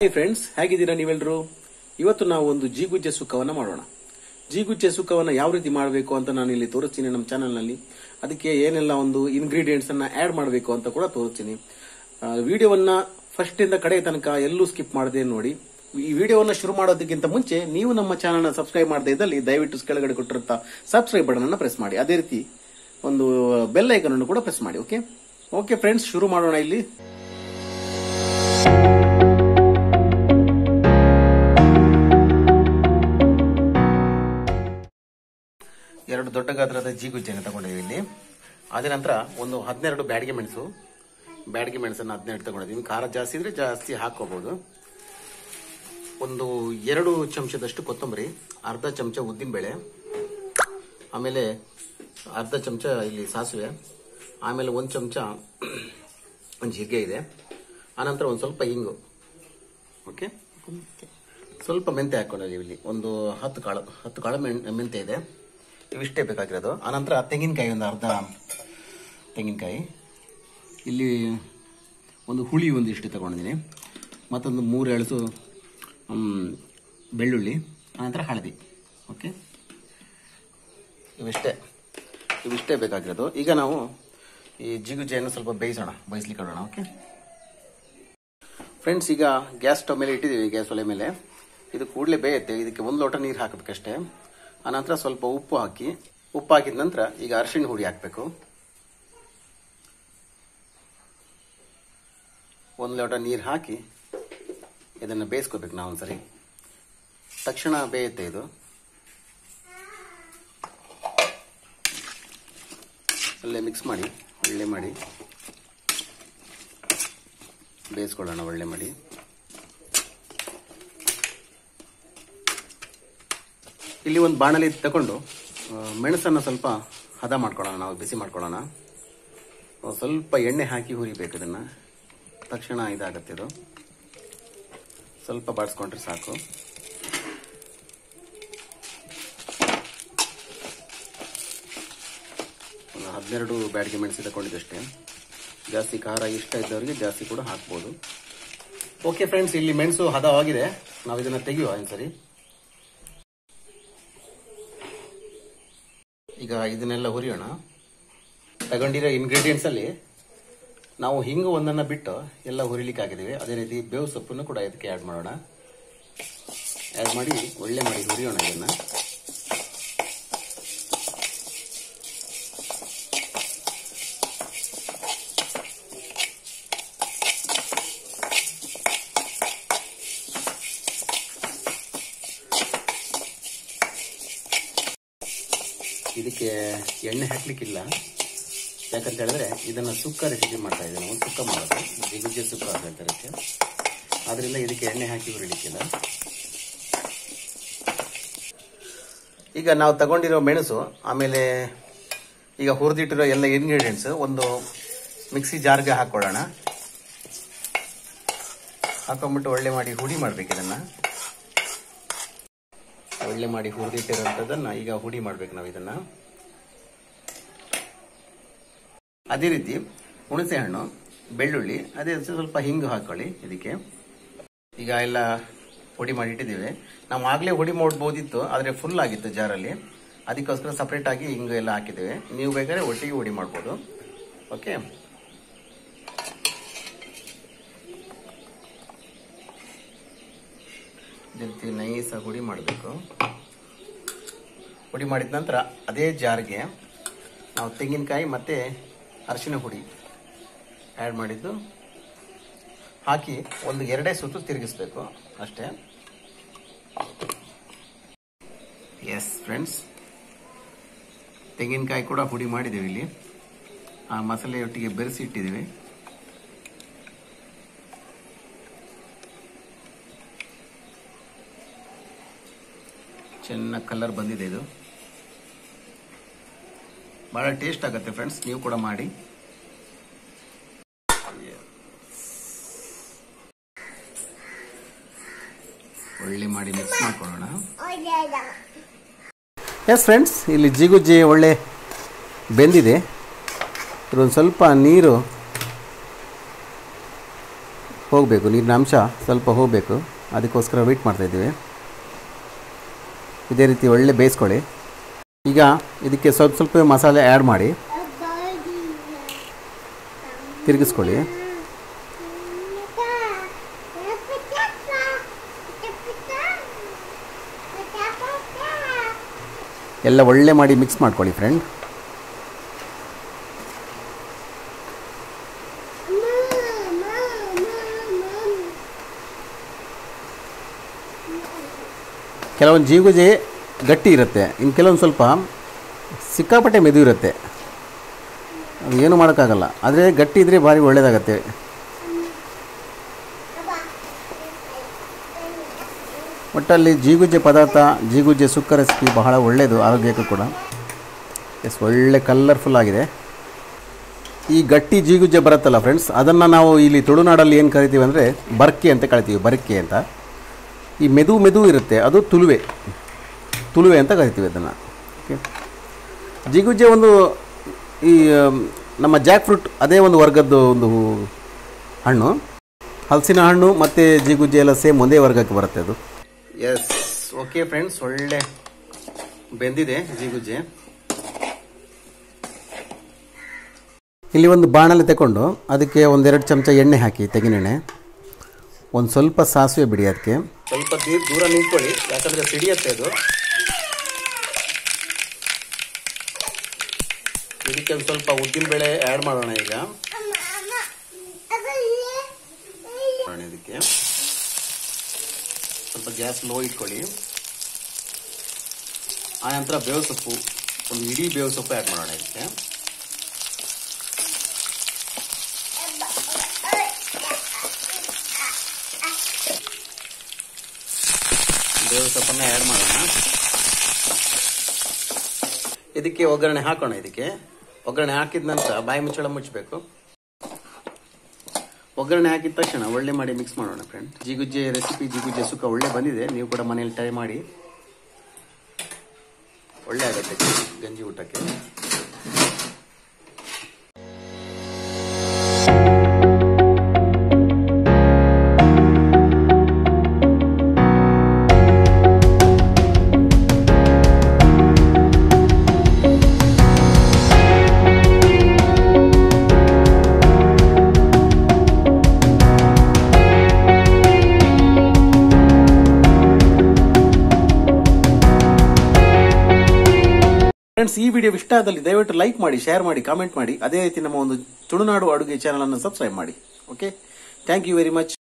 Hi friends, ಹೇಗಿದ್ದೀರಾ ನೀವೆಲ್ಲರೂ? ಇವತ್ತು ನಾವು ಒಂದು ಜೀಗುಜ್ಜೆ ಸುಕ್ಕವನ್ನು ಮಾಡೋಣ. ಜೀಗುಜ್ಜೆ ಸುಕ್ಕವನ್ನು ಯಾವ ರೀತಿ ಮಾಡಬೇಕು ಅಂತ ನಾನು ಇಲ್ಲಿ ತೋರಿಸ್ತೀನಿ ನಮ್ಮ ಚಾನೆಲ್ ನಲ್ಲಿ. ಅದಕ್ಕೆ ಏನೆಲ್ಲ ಒಂದು ಇಂಗ್ರೀಡಿಯೆಂಟ್ಸ್ ಅನ್ನ ಆಡ್ ಮಾಡಬೇಕು ಅಂತ ಕೂಡ ತೋರಿಸ್ತೀನಿ. ವಿಡಿಯೋವನ್ನ ಫಸ್ಟ್ ಇಂದ ಕಡೆ ತನಕ ಎಲ್ಲೂ ಸ್ಕಿಪ್ ಮಾಡದೆ ನೋಡಿ. ಈ ವಿಡಿಯೋವನ್ನ ಶುರು ಮಾಡೋದಕ್ಕಿಂತ ಮುಂಚೆ ನೀವು ನಮ್ಮ ಚಾನೆಲ್ ಸಬ್ಸ್ಕ್ರೈಬ್ ಮಾಡದೇ ಇದ್ದಲ್ಲಿ ದಯವಿಟ್ಟು ಕೆಳಗಡೆ ಕೊಟ್ಟಿರುತ್ತಾ ಸಬ್ಸ್ಕ್ರೈಬ್ ಬಟನ್ ಅನ್ನು ಪ್ರೆಸ್ ಮಾಡಿ. ಅದೇ ರೀತಿ ಒಂದು ಬೆಲ್ ಐಕನ್ ಅನ್ನು ಕೂಡ ಪ್ರೆಸ್ ಮಾಡಿ. ಓಕೆ ಫ್ರೆಂಡ್ಸ್, ಶುರು ಮಾಡೋಣ. ಇಲ್ಲಿ ಎರಡು ದೊಡ್ಡ ಗಾತ್ರದ ಜೀಗುಜ್ಜೆಯನ್ನು ತಗೊಂಡಿದ್ದೀವಿ. ಇಲ್ಲಿ ಅದ ನಂತರ ಒಂದು 12 ಬ್ಯಾಡಗಿ ಮೆಣಸನ್ನು 12 ತಗೊಂಡಿದ್ದೀವಿ. ಖಾರ ಜಾಸ್ತಿ ಇದ್ರೆ ಜಾಸ್ತಿ ಹಾಕೋಬಹುದು. ಒಂದು 2 ಚಮಚದಷ್ಟು ಕೊತ್ತಂಬರಿ, ಅರ್ಧ ಚಮಚ ಉದ್ದಿನಬೇಳೆ, ಆಮೇಲೆ ಅರ್ಧ ಚಮಚ ಇಲ್ಲಿ ಸಾಸಿವೆ, ಆಮೇಲೆ 1 ಚಮಚ ಜೀರಿಗೆ ಇದೆ. ಆನಂತರ ಒಂದು ಸ್ವಲ್ಪ ಹಿಂಗು, ಓಕೆ, ಸ್ವಲ್ಪ ಮೆಂತೆ ಹಾಕೊಂಡಿದ್ದೀವಿ. ಇಲ್ಲಿ ಒಂದು 10 ಕಾಳು ಮೆಂತೆ ಇದೆ. ಇವಿಷ್ಟೇ ಬೇಕಾಗಿರೋದು. ಆನಂತರ ತೆಂಗಿನಕಾಯಿ, ಒಂದು ಅರ್ಧ ತೆಂಗಿನಕಾಯಿ, ಇಲ್ಲಿ ಒಂದು ಹುಳಿ ಒಂದಿಷ್ಟು ತಗೊಂಡಿದ್ದೀನಿ, ಮತ್ತೊಂದು 3 ಎಳಸು ಬೆಳ್ಳುಳ್ಳಿ, ಆನಂತರ ಹಳದಿ. ಓಕೆ, ಇವಿಷ್ಟೇ ಬೇಕಾಗಿರೋದು. ಈಗ ನಾವು ಈ ಜೀಗುಜ್ಜೆಯನ್ನು ಸ್ವಲ್ಪ ಬೇಯಿಸ್ಲಿಕ್ಕೆ ಇಡೋಣ. ಓಕೆ ಫ್ರೆಂಡ್ಸ್, ಈಗ ಗ್ಯಾಸ್ ಸ್ಟವ್ ಮೇಲೆ ಇಟ್ಟಿದ್ದೀವಿ, ಗ್ಯಾಸ್ ಒಲೆ ಮೇಲೆ. ಇದು ಕೂಡಲೇ ಬೇಯುತ್ತೆ. ಇದಕ್ಕೆ 1 ಲೋಟ ನೀರು ಹಾಕಬೇಕಷ್ಟೇ. ಆನಂತರ ಸ್ವಲ್ಪ ಉಪ್ಪು ಹಾಕಿದ ನಂತರ ಈಗ ಅರಿಶಿಣ ಹುಡಿ ಹಾಕಬೇಕು. 1 ಲೋಟ ನೀರು ಹಾಕಿ ಇದನ್ನು ಬೇಯಿಸ್ಕೋಬೇಕು ನಾವು ಒಂದ್ಸರಿ. ತಕ್ಷಣ ಬೇಯುತ್ತೆ ಇದು. ಒಳ್ಳೆ ಮಿಕ್ಸ್ ಮಾಡಿ, ಒಳ್ಳೆ ಮಾಡಿ ಬೇಯಿಸ್ಕೊಳ್ಳೋಣ. ಒಳ್ಳೆ ಮಾಡಿ ಇಲ್ಲಿ ಒಂದು ಬಾಣಲಿ ತಗೊಂಡು ಮೆಣಸನ್ನು ಸ್ವಲ್ಪ ಹದ ಮಾಡ್ಕೊಳ್ಳೋಣ, ನಾವು ಬಿಸಿ ಮಾಡ್ಕೊಳ್ಳೋಣ. ಸ್ವಲ್ಪ ಎಣ್ಣೆ ಹಾಕಿ ಹುರಿಬೇಕು ಇದನ್ನ. ತಕ್ಷಣ ಇದಾಗತ್ತೆ ಇದು. ಸ್ವಲ್ಪ ಬಾಡಿಸ್ಕೊಂಡ್ರೆ ಸಾಕು. ಒಂದು 12 ಬ್ಯಾಡಗಿ ಮೆಣಸು ತಗೊಂಡಿದ್ದಷ್ಟೇ. ಜಾಸ್ತಿ ಖಾರ ಇಷ್ಟ ಇದ್ದವರಿಗೆ ಜಾಸ್ತಿ ಕೂಡ ಹಾಕ್ಬೋದು. ಓಕೆ ಫ್ರೆಂಡ್ಸ್, ಇಲ್ಲಿ ಮೆಣಸು ಹದವಾಗಿದೆ. ನಾವು ಇದನ್ನ ತೆಗೆಯುವ ಒಂದ್ಸರಿ. ಈಗ ಇದನ್ನೆಲ್ಲ ಹುರಿಯೋಣ. ತಗೊಂಡಿರೋ ಇಂಗ್ರೀಡಿಯೆಂಟ್ಸ್ ಅಲ್ಲಿ ನಾವು ಹಿಂಗು ಒಂದನ್ನ ಬಿಟ್ಟು ಎಲ್ಲ ಹುರಿಲಿಕ್ಕೆ ಆಗಿದ್ದೀವಿ. ಅದೇ ರೀತಿ ಬೇವು ಸೊಪ್ಪನ್ನು ಕೂಡ ಇದಕ್ಕೆ ಆಡ್ ಮಾಡೋಣ. ಆಡ್ ಮಾಡಿ ಒಳ್ಳೆ ಮಾಡಿ ಹುರಿಯೋಣ ಇದನ್ನ. ಇದಕ್ಕೆ ಎಣ್ಣೆ ಹಾಕ್ಲಿಕ್ಕಿಲ್ಲ. ಯಾಕಂತ ಹೇಳಿದ್ರೆ ಇದನ್ನ ಸುಕ್ಕ ರೆಸಿಪಿ ಮಾಡ್ತಾ ಇದ್ದೀವಿ ನಾವು. ಸುಕ್ಕ ಮಾಡೋದು, ಜೀಗುಜ್ಜೆ ಸುಕ್ಕ ಅಂತ ಹೇಳ್ತಾರೆ. ಆದ್ರಿಂದ ಇದಕ್ಕೆ ಎಣ್ಣೆ ಹಾಕಿ ಹುರಿಲಿಕ್ಕಿಲ್ಲ. ಈಗ ನಾವು ತಗೊಂಡಿರೋ ಮೆಣಸು, ಆಮೇಲೆ ಈಗ ಹುರಿದಿಟ್ಟಿರೋ ಎಲ್ಲ ಇಂಗ್ರೀಡಿಯೆಂಟ್ಸ್ ಒಂದು ಮಿಕ್ಸಿ ಜಾರ್ಗೆ ಹಾಕೊಳ್ಳೋಣ. ಹಾಕೊಂಡ್ಬಿಟ್ಟು ಒಳ್ಳೆ ಮಾಡಿ ಹುಡಿ ಮಾಡ್ಬೇಕು. ಇದನ್ನ ಒಳ್ಳೆ ಮಾಡಿ ಹುರಿದಿಟ್ಟಿರೋಂಥದ್ದನ್ನ ಈಗ ಹುಡಿ ಮಾಡ್ಬೇಕು ನಾವು ಇದನ್ನ. ಅದೇ ರೀತಿ ಹುಣಸೆ ಹಣ್ಣು, ಬೆಳ್ಳುಳ್ಳಿ, ಅದೇ ಸ್ವಲ್ಪ ಹಿಂಗು ಹಾಕೊಳ್ಳಿ ಇದಕ್ಕೆ. ಈಗ ಎಲ್ಲ ಹುಡಿ ಮಾಡಿ ಇಟ್ಟಿದ್ದೀವಿ. ನಾವು ಆಗ್ಲೇ ಹುಡಿ ಮಾಡಬಹುದಿತ್ತು, ಆದ್ರೆ ಫುಲ್ ಆಗಿತ್ತು ಜಾರಲ್ಲಿ. ಅದಕ್ಕೋಸ್ಕರ ಸಪರೇಟ್ ಆಗಿ ಹಿಂಗು ಎಲ್ಲ ಹಾಕಿದ್ದೇವೆ. ನೀವು ಬೇಕಾದ್ರೆ ಒಟ್ಟಿಗೆ ಹುಡಿ ಮಾಡ್ಬೋದು. ಓಕೆ, ಇದೇ ರೀತಿ ನೈಸಾಗಿ ಹುಡಿ ಮಾಡಬೇಕು. ಹುಡಿ ಮಾಡಿದ ನಂತರ ಅದೇ ಜಾರ್ಗೆ ನಾವು ತೆಂಗಿನಕಾಯಿ ಮತ್ತೆ ಅರಿಶಿನ ಹುಡಿ ಆ್ಯಡ್ ಮಾಡಿದ್ದು ಹಾಕಿ ಒಂದು 2 ಸುತ್ತು ತಿರುಗಿಸ್ಬೇಕು ಅಷ್ಟೇ. ಎಸ್ ಫ್ರೆಂಡ್ಸ್, ತೆಂಗಿನಕಾಯಿ ಕೂಡ ಹುಡಿ ಮಾಡಿದ್ದೀವಿ. ಇಲ್ಲಿ ಆ ಮಸಾಲೆಯೊಟ್ಟಿಗೆ ಬೆರೆಸಿ ಇಟ್ಟಿದ್ದೀವಿ. ಚೆನ್ನಾಗಿ ಕಲರ್ ಬಂದಿದೆ. ಇದು ಬಹಳ ಟೇಸ್ಟ್ ಆಗುತ್ತೆ ಫ್ರೆಂಡ್ಸ್, ನೀವು ಕೂಡ ಮಾಡಿ. ಒಳ್ಳೆ ಮಾಡಿ ಮಿಕ್ಸ್ ಮಾಡ್ಕೊಳ್ಳೋಣ. ಎಸ್ ಫ್ರೆಂಡ್ಸ್, ಇಲ್ಲಿ ಜೀಗುಜ್ಜೆ ಒಳ್ಳೆ ಬೆಂದಿದೆ. ಇದೊಂದು ಸ್ವಲ್ಪ ನೀರು ಹೋಗಬೇಕು, ನೀರಿನ ಅಂಶ ಸ್ವಲ್ಪ ಹೋಗಬೇಕು, ಅದಕ್ಕೋಸ್ಕರ ವೆಯ್ಟ್ ಮಾಡ್ತಾಯಿದ್ದೀವಿ. ಇದೇ ರೀತಿ ಒಳ್ಳೆ ಬೇಯಿಸ್ಕೊಳ್ಳಿ. ಈಗ ಇದಕ್ಕೆ ಸ್ವಲ್ಪ ಮಸಾಲೆ ಆ್ಯಡ್ ಮಾಡಿ ತಿರುಗಿಸ್ಕೊಳ್ಳಿ. ಎಲ್ಲ ಒಳ್ಳೆ ಮಾಡಿ ಮಿಕ್ಸ್ ಮಾಡ್ಕೊಳ್ಳಿ ಫ್ರೆಂಡ್. ಕೆಲವೊಂದು ಜೀಗುಜೆ ಗಟ್ಟಿ ಇರುತ್ತೆ, ಇನ್ನು ಕೆಲವೊಂದು ಸ್ವಲ್ಪ ಸಿಕ್ಕಾಪಟ್ಟೆ ಮೆದು ಇರುತ್ತೆ. ಅದು ಏನು ಮಾಡೋಕ್ಕಾಗಲ್ಲ, ಆದರೆ ಗಟ್ಟಿ ಇದ್ದರೆ ಭಾರಿ ಒಳ್ಳೆಯದಾಗತ್ತೆ. ಒಟ್ಟಲ್ಲಿ ಜೀಗುಜ್ಜೆ ಪದಾರ್ಥ, ಜೀಗುಜ್ಜೆ ಸುಕ್ಕ ರೆಸಿಪಿ ಬಹಳ ಒಳ್ಳೆಯದು ಆರೋಗ್ಯಕ್ಕೂ ಕೂಡ. ಒಳ್ಳೆ ಕಲರ್ಫುಲ್ ಆಗಿದೆ. ಈ ಗಟ್ಟಿ ಜೀಗುಜ್ಜೆ ಬರುತ್ತಲ್ಲ ಫ್ರೆಂಡ್ಸ್, ಅದನ್ನು ನಾವು ಇಲ್ಲಿ ತುಳುನಾಡಲ್ಲಿ ಏನು ಕರಿತೀವಿ ಅಂದರೆ ಬರ್ಕೆ ಅಂತ ಕರಿತೀವಿ, ಬರ್ಕೆ ಅಂತ. ಈ ಮೆದು ಇರುತ್ತೆ, ಅದು ತುಳುವೆ ಅಂತ ಕರಿತೀವಿ ಅದನ್ನು. ಓಕೆ, ಜಿಗುಜ್ಜೆ ಒಂದು ಈ ನಮ್ಮ ಜಾಕ್ ಫ್ರೂಟ್ ಅದೇ ಒಂದು ವರ್ಗದ್ದು ಒಂದು ಹಣ್ಣು. ಹಲಸಿನ ಹಣ್ಣು ಮತ್ತು ಜಿಗುಜ್ಜೆ ಎಲ್ಲ ಸೇಮ್ ಒಂದೇ ವರ್ಗಕ್ಕೆ ಬರುತ್ತೆ ಅದು. ಎಸ್, ಓಕೆ ಫ್ರೆಂಡ್ಸ್, ಒಳ್ಳೆ ಬೆಂದಿದೆ ಜಿಗುಜ್ಜೆ. ಇಲ್ಲಿ ಒಂದು ಬಾಣಲೆ ತಗೊಂಡು ಅದಕ್ಕೆ 1-2 ಚಮಚ ಎಣ್ಣೆ ಹಾಕಿ, ತೆಂಗಿನೆಣ್ಣೆ, ಒಂದು ಸ್ವಲ್ಪ ಸಾಸಿವೆ ಬಿಡಿ. ಅದಕ್ಕೆ ಸ್ವಲ್ಪ ದೂರ ನಿಂತ್ಕೊಳ್ಳಿ, ಯಾಕಂದರೆ ಸಿಡಿಯುತ್ತೆ ಅದು. ಇದಕ್ಕೆ ಒಂದು ಸ್ವಲ್ಪ ಉದ್ದಿನಬೇಳೆ ಆ್ಯಡ್ ಮಾಡೋಣ. ಈಗ ಇದಕ್ಕೆ ಸ್ವಲ್ಪ ಗ್ಯಾಸ್ ಲೋ ಇಟ್ಕೊಳ್ಳಿ. ಆ ನಂತರ ಬೇವು ಸೊಪ್ಪು, ಒಂದು ಇಡೀ ಬೇವು ಸೊಪ್ಪು ಆ್ಯಡ್ ಮಾಡೋಣ. ಇದಕ್ಕೆ ಬೇವು ಸೊಪ್ಪನ್ನ ಆ್ಯಡ್ ಮಾಡೋಣ. ಇದಕ್ಕೆ ಒಗ್ಗರಣೆ ಹಾಕೋಣ. ಇದಕ್ಕೆ ಒಗ್ಗರಣೆ ಹಾಕಿದ ನಂತರ ಬಾಯಿ ಮುಚ್ಚಳ ಮುಚ್ಚಬೇಕು. ಒಗ್ಗರಣೆ ಹಾಕಿದ ತಕ್ಷಣ ಒಳ್ಳೆ ಮಾಡಿ ಮಿಕ್ಸ್ ಮಾಡೋಣ ಫ್ರೆಂಡ್. ಜಿಗುಜ್ಜೆ ರೆಸಿಪಿ, ಜಿಗುಜ್ಜೆ ಸುಕ್ಕ ಒಳ್ಳೆ ಬಂದಿದೆ. ನೀವು ಕೂಡ ಮನೇಲಿ ಟ್ರೈ ಮಾಡಿ, ಒಳ್ಳೆ ಆಗುತ್ತೆ ಗಂಜಿ ಊಟಕ್ಕೆ. ಫ್ರೆಂಡ್ಸ್, ಈ ವಿಡಿಯೋ ಇಷ್ಟ ಆದಲ್ಲಿ ದಯವಿಟ್ಟು ಲೈಕ್ ಮಾಡಿ, ಶೇರ್ ಮಾಡಿ, ಕಾಮೆಂಟ್ ಮಾಡಿ. ಅದೇ ರೀತಿ ನಮ್ಮ ಒಂದು ತುಳುನಾಡು ಅಡುಗೆ ಚಾನಲ್ ಅನ್ನು ಸಬ್ಸ್ಕ್ರೈಬ್ ಮಾಡಿ. Okay, thank you very much.